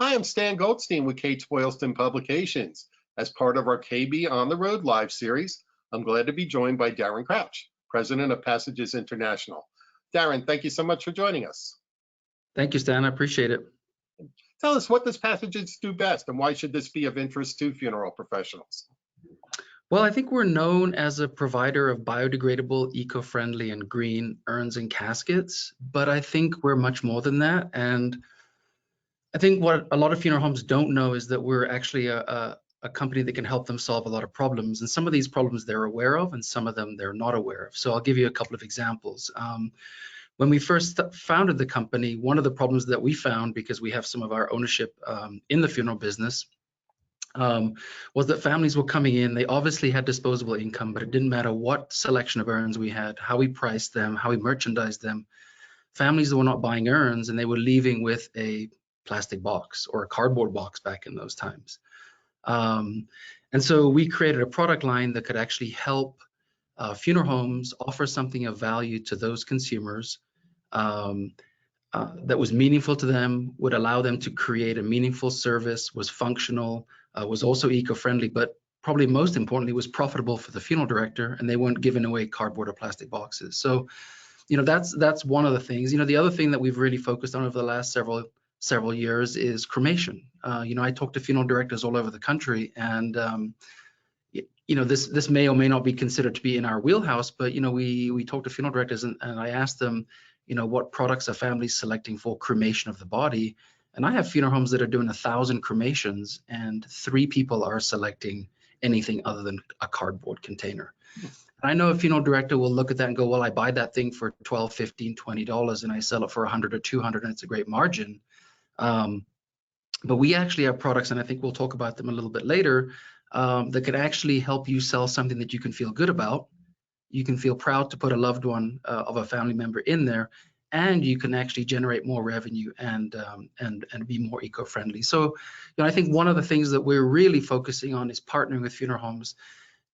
Hi, I'm Stan Goldstein with Kates-Boylston Publications. As part of our KB On the Road live series, I'm glad to be joined by Darren Crouch, President of Pathogens International. Darren, thank you so much for joining us. Thank you, Stan. I appreciate it. Tell us, what does Pathogens do best, and why should this be of interest to funeral professionals? Well, I think we're known as a provider of biodegradable, eco-friendly, and green urns and caskets, but I think we're much more than that. And I think what a lot of funeral homes don't know is that we're actually a company that can help them solve a lot of problems. And some of these problems they're aware of, and some of them they're not aware of. So I'll give you a couple of examples. When we first founded the company, one of the problems that we found, because we have some of our ownership in the funeral business, was that families were coming in. They obviously had disposable income, but it didn't matter what selection of urns we had, how we priced them, how we merchandised them. Families were not buying urns, and they were leaving with a plastic box or a cardboard box back in those times. And so we created a product line that could actually help funeral homes offer something of value to those consumers that was meaningful to them, would allow them to create a meaningful service, was functional, was also eco-friendly, but probably most importantly was profitable for the funeral director, and they weren't giving away cardboard or plastic boxes. So, that's one of the things. The other thing that we've really focused on over the last several years is cremation. I talk to funeral directors all over the country, and this may or may not be considered to be in our wheelhouse, but we talk to funeral directors, and I ask them, what products are families selecting for cremation of the body. And I have funeral homes that are doing 1,000 cremations, and 3 people are selecting anything other than a cardboard container. And I know a funeral director will look at that and go, well, I buy that thing for $12, $15, $20, and I sell it for $100 or $200, and it's a great margin. But we actually have products, and I think we'll talk about them a little bit later, that can actually help you sell something that you can feel good about. You can feel proud to put a loved one of a family member in there, and you can actually generate more revenue and be more eco-friendly. So, I think one of the things that we're really focusing on is partnering with funeral homes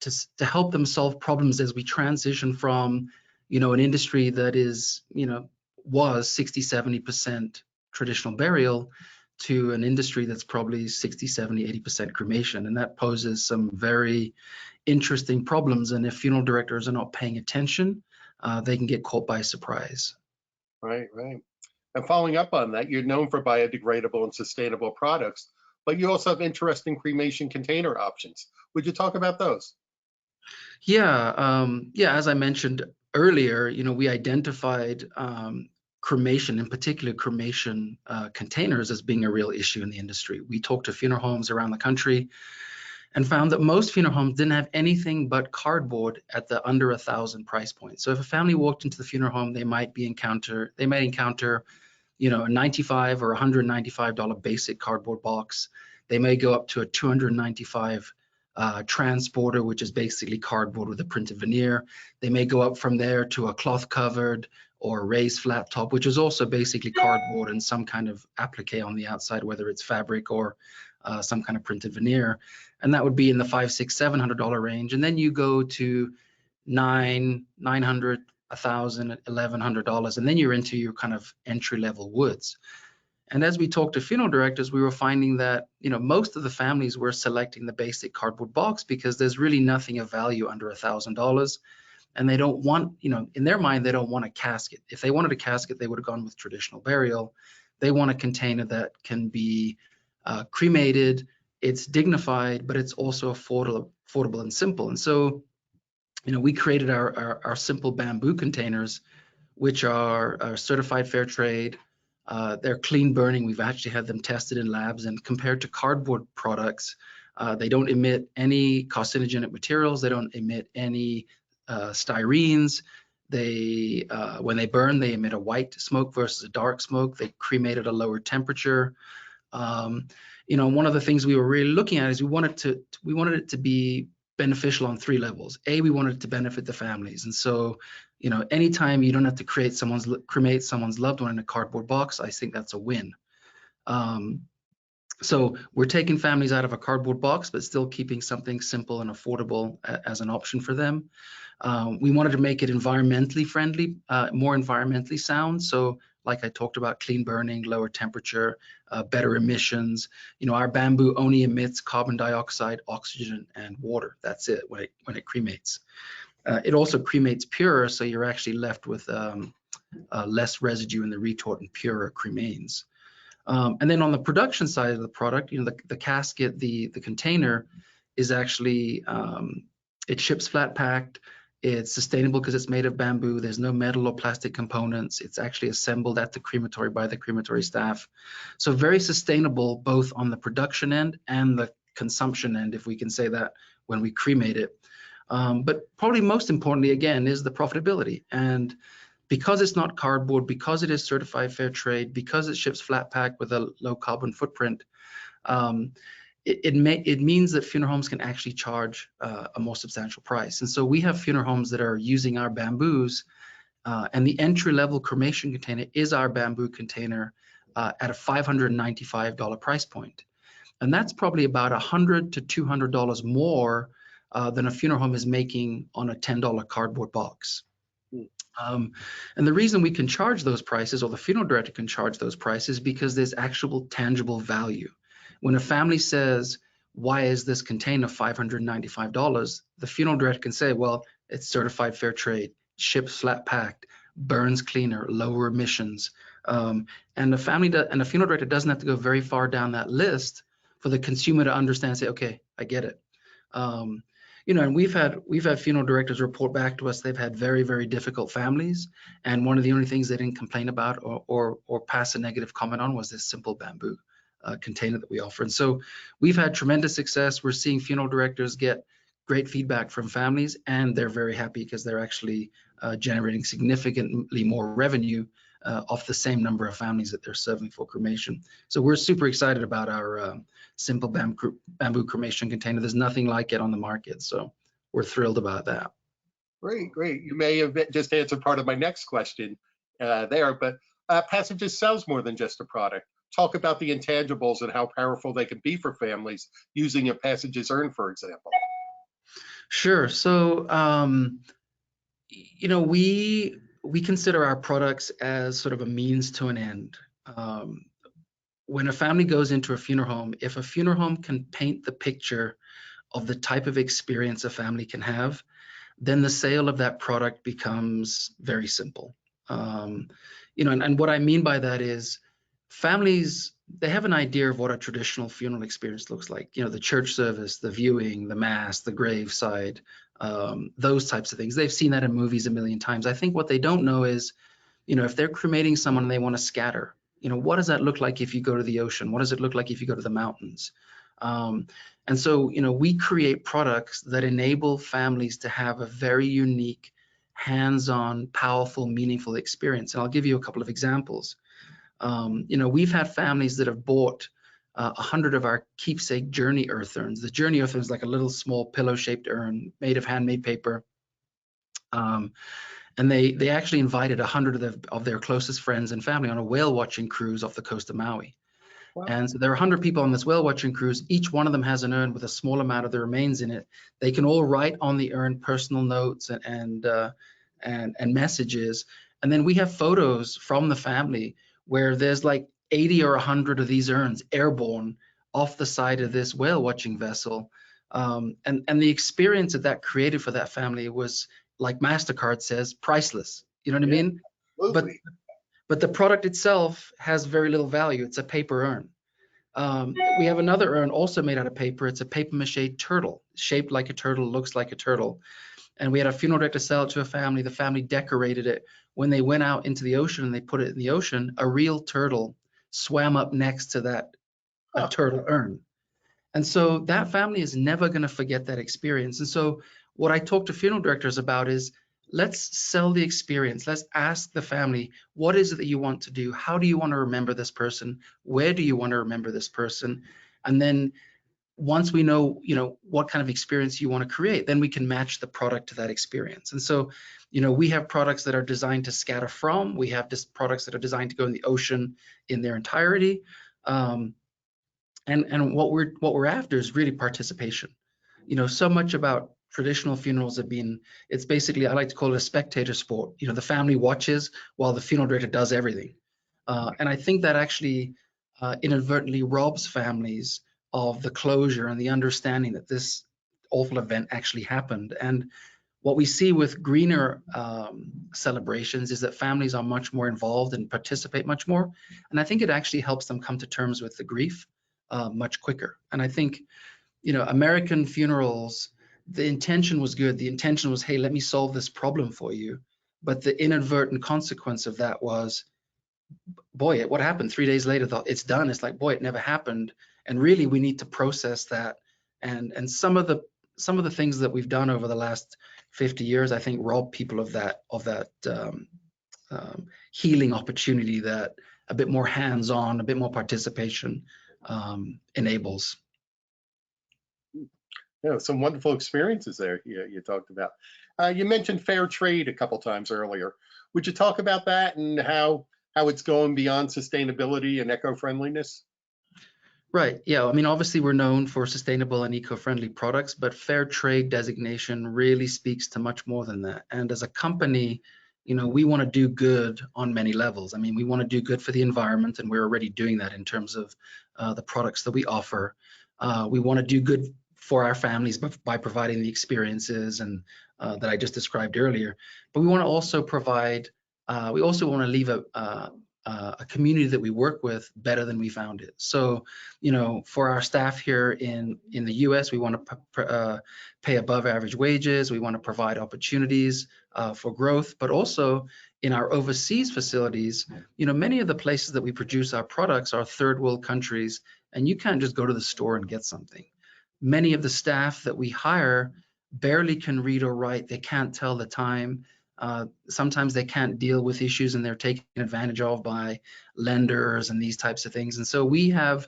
to help them solve problems as we transition from, an industry that is, was 60-70% traditional burial to an industry that's probably 60, 70, 80% cremation. And that poses some very interesting problems. And if funeral directors are not paying attention, they can get caught by surprise. Right. And following up on that, you're known for biodegradable and sustainable products, but you also have interesting cremation container options. Would you talk about those? Yeah. As I mentioned earlier, we identified cremation, in particular cremation containers, as being a real issue in the industry. We talked to funeral homes around the country and found that most funeral homes didn't have anything but cardboard at the under 1,000 price point. So if a family walked into the funeral home, they might encounter a $95 or $195 basic cardboard box. They may go up to a $295 transporter, which is basically cardboard with a printed veneer. They may go up from there to a cloth covered or raised flat top, which is also basically cardboard and some kind of applique on the outside, whether it's fabric or some kind of printed veneer. And that would be in the $500, $600, $700 range. And then you go to $900, $1,000, $1,100, and then you're into your kind of entry-level woods. And as we talked to funeral directors, we were finding that, most of the families were selecting the basic cardboard box because there's really nothing of value under $1,000. And they don't want, in their mind, they don't want a casket. If they wanted a casket, they would have gone with traditional burial. They want a container that can be cremated. It's dignified, but it's also affordable and simple. And so, we created our simple bamboo containers, which are certified fair trade. They're clean burning. We've actually had them tested in labs, and compared to cardboard products, they don't emit any carcinogenic materials. They don't emit any styrenes. When they burn, they emit a white smoke versus a dark smoke. They cremate at a lower temperature. One of the things we were really looking at is we wanted it to be beneficial on 3 levels. We wanted it to benefit the families, and so anytime you don't have to cremate someone's loved one in a cardboard box, I think that's a win. So we're taking families out of a cardboard box, but still keeping something simple and affordable as an option for them. We wanted to make it environmentally friendly, more environmentally sound. So like I talked about, clean burning, lower temperature, better emissions. Our bamboo only emits carbon dioxide, oxygen, and water. That's it when it cremates. It also cremates purer, so you're actually left with less residue in the retort and purer cremains. And then on the production side of the product, the casket, the container is actually, it ships flat packed. It's sustainable because it's made of bamboo. There's no metal or plastic components. It's actually assembled at the crematory by the crematory staff. So very sustainable, both on the production end and the consumption end, if we can say that, when we cremate it. But probably most importantly, again, is the profitability. And because it's not cardboard, because it is certified fair trade, because it ships flat pack with a low carbon footprint, it means that funeral homes can actually charge a more substantial price. And so we have funeral homes that are using our bamboos, and the entry-level cremation container is our bamboo container at a $595 price point. And that's probably about $100 to $200 more than a funeral home is making on a $10 cardboard box. And the reason we can charge those prices, or the funeral director can charge those prices, because there's actual tangible value. When a family says, why is this container $595? The funeral director can say, well, it's certified fair trade, ships flat packed, burns cleaner, lower emissions. And the funeral director doesn't have to go very far down that list for the consumer to understand and say, okay, I get it. And we've had funeral directors report back to us they've had very, very difficult families, and one of the only things they didn't complain about or pass a negative comment on was this simple bamboo container that we offer. And so we've had tremendous success. We're seeing funeral directors get great feedback from families, and they're very happy because they're actually generating significantly more revenue off the same number of families that they're serving for cremation. So we're super excited about our simple bamboo cremation container. There's nothing like it on the market, so we're thrilled about that. Great, great. You may have just answered part of my next question there, but Passages sells more than just a product. Talk about the intangibles and how powerful they can be for families using a Passages urn, for example. Sure. So, we consider our products as sort of a means to an end. When a family goes into a funeral home, if a funeral home can paint the picture of the type of experience a family can have, then the sale of that product becomes very simple. And what I mean by that is families, they have an idea of what a traditional funeral experience looks like. The church service, the viewing, the mass, the graveside, those types of things. They've seen that in movies a million times. I think what they don't know is, if they're cremating someone and they want to scatter, what does that look like if you go to the ocean? What does it look like if you go to the mountains? And so, we create products that enable families to have a very unique, hands-on, powerful, meaningful experience. And I'll give you a couple of examples. We've had families that have bought 100 of our keepsake Journey earth urns. The Journey earth urn is like a little small pillow-shaped urn made of handmade paper. And they actually invited 100 of their closest friends and family on a whale watching cruise off the coast of Maui. Wow. And so there are 100 people on this whale watching cruise. Each one of them has an urn with a small amount of the remains in it. They can all write on the urn personal notes and messages. And then we have photos from the family where there's like 80 or 100 of these urns airborne off the side of this whale watching vessel. And the experience that created for that family was, like MasterCard says, priceless. You know what I mean? Absolutely. But the product itself has very little value. It's a paper urn. We have another urn also made out of paper. It's a paper mache turtle, shaped like a turtle, looks like a turtle. And we had a funeral director sell it to a family. The family decorated it. When they went out into the ocean and they put it in the ocean, a real turtle swam up next to that turtle urn. And so that family is never going to forget that experience. And so what I talk to funeral directors about is, let's sell the experience. Let's ask the family, what is it that you want to do? How do you want to remember this person? Where do you want to remember this person? And then once we know, what kind of experience you want to create, then we can match the product to that experience. And so, we have products that are designed to scatter from. We have just products that are designed to go in the ocean in their entirety. And what we're after is really participation. So much about traditional funerals have been, it's basically, I like to call it a spectator sport. The family watches while the funeral director does everything. And I think that actually inadvertently robs families of the closure and the understanding that this awful event actually happened. And what we see with greener celebrations is that families are much more involved and participate much more. And I think it actually helps them come to terms with the grief much quicker. And I think, American funerals, the intention was good. The intention was, hey, let me solve this problem for you. But the inadvertent consequence of that was, boy, what happened 3 days later? It's done. It's like, boy, it never happened. And really, we need to process that. And some of the things that we've done over the last 50 years, I think, rob people of that healing opportunity that a bit more hands-on, a bit more participation enables. Yeah, some wonderful experiences there you talked about. You mentioned fair trade a couple times earlier. Would you talk about that and how it's going beyond sustainability and eco-friendliness? Right. Yeah. I mean, obviously, we're known for sustainable and eco-friendly products, but fair trade designation really speaks to much more than that. And as a company, we want to do good on many levels. I mean, we want to do good for the environment, and we're already doing that in terms of the products that we offer. We want to do good for our families by providing the experiences and that I just described earlier. But we want to also provide. We also want to leave a community that we work with better than we found it. So, for our staff here in the U.S., we want to pay above average wages. We want to provide opportunities for growth, but also in our overseas facilities, many of the places that we produce our products are third world countries, and you can't just go to the store and get something. Many of the staff that we hire barely can read or write. They can't tell the time. Sometimes they can't deal with issues and they're taken advantage of by lenders and these types of things. And so we have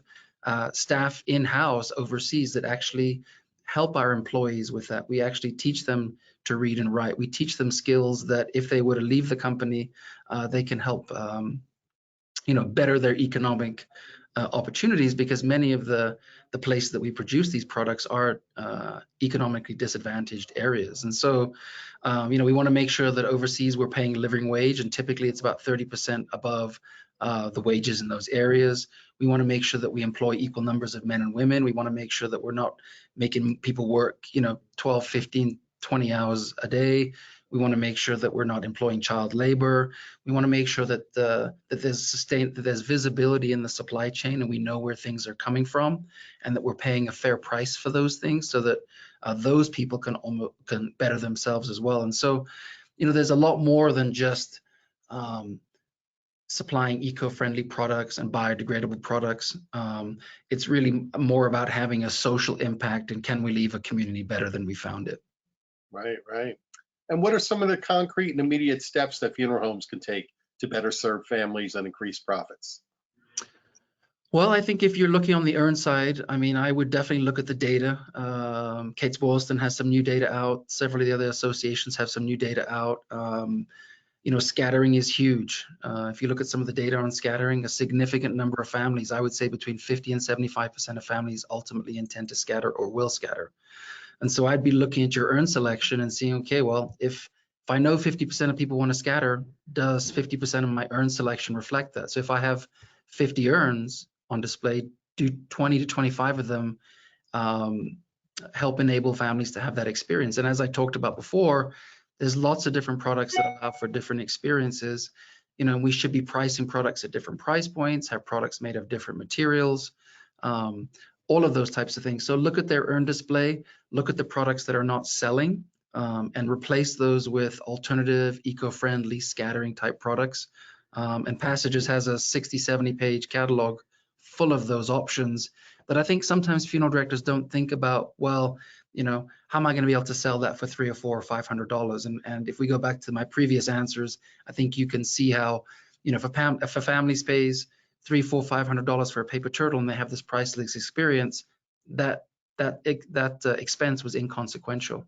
staff in-house overseas that actually help our employees with that. We actually teach them to read and write. We teach them skills that if they were to leave the company, they can help better their economic opportunities, because many of the places that we produce these products are economically disadvantaged areas. And so, we want to make sure that overseas we're paying living wage, and typically it's about 30% above the wages in those areas. We want to make sure that we employ equal numbers of men and women. We want to make sure that we're not making people work, 12, 15, 20 hours a day. We want to make sure that we're not employing child labor. We want to make sure that there's visibility in the supply chain, and we know where things are coming from, and that we're paying a fair price for those things, so that those people can better themselves as well. And so, there's a lot more than just supplying eco-friendly products and biodegradable products. It's really more about having a social impact, and can we leave a community better than we found it? Right. And what are some of the concrete and immediate steps that funeral homes can take to better serve families and increase profits? Well, I think if you're looking on the earn side, I mean, I would definitely look at the data. Kates-Boylston has some new data out. Several of the other associations have some new data out. Scattering is huge. If you look at some of the data on scattering, a significant number of families, I would say between 50 and 75% of families ultimately intend to scatter or will scatter. And so I'd be looking at your earn selection and seeing, okay, well, if I know 50% of people want to scatter, does 50% of my earn selection reflect that? So if I have 50 urns on display, do 20 to 25 of them help enable families to have that experience? And as I talked about before, there's lots of different products that allow for different experiences. We should be pricing products at different price points, have products made of different materials, all of those types of things. So look at their earn display, look at the products that are not selling, and replace those with alternative, eco-friendly, scattering type products. And Passages has a 60, 70 page catalog full of those options that I think sometimes funeral directors don't think about. Well, how am I going to be able to sell that for $300 or $400 or $500? And if we go back to my previous answers, I think you can see how, if a family pays $300, $400, $500 for a paper turtle, and they have this priceless experience, that expense was inconsequential.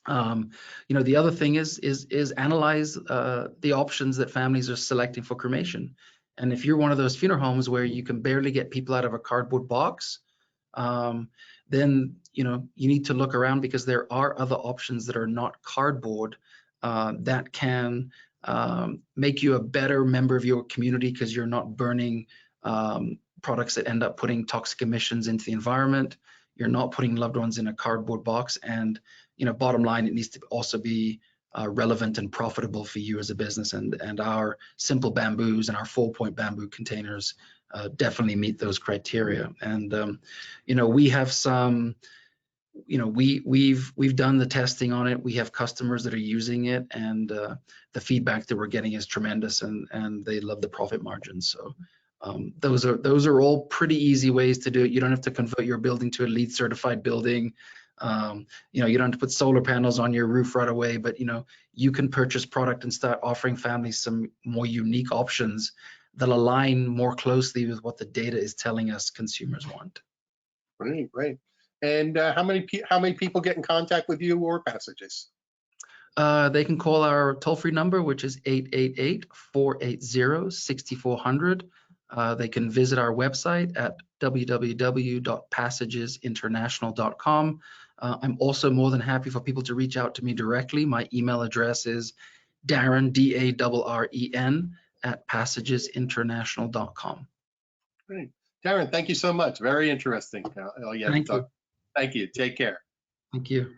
The other thing is analyze the options that families are selecting for cremation. And if you're one of those funeral homes where you can barely get people out of a cardboard box, then you need to look around, because there are other options that are not cardboard that can make you a better member of your community because you're not burning products that end up putting toxic emissions into the environment. You're not putting loved ones in a cardboard box. And, bottom line, it needs to also be relevant and profitable for you as a business. And our simple bamboos and our 4-point bamboo containers definitely meet those criteria. And, we have some, we've done the testing on it. We have customers that are using it, and the feedback that we're getting is tremendous, and they love the profit margins. So those are all pretty easy ways to do it. You don't have to convert your building to a LEED certified building. You don't have to put solar panels on your roof right away, but you can purchase product and start offering families some more unique options that align more closely with what the data is telling us consumers want. Great, great. And how many people get in contact with you or Passages? They can call our toll-free number, which is 888-480-6400. They can visit our website at www.passagesinternational.com. I'm also more than happy for people to reach out to me directly. My email address is Darren, D-A-R-R-E-N, @passagesinternational.com. Great. Darren, thank you so much. Very interesting. Thank you. Thank you. Take care. Thank you.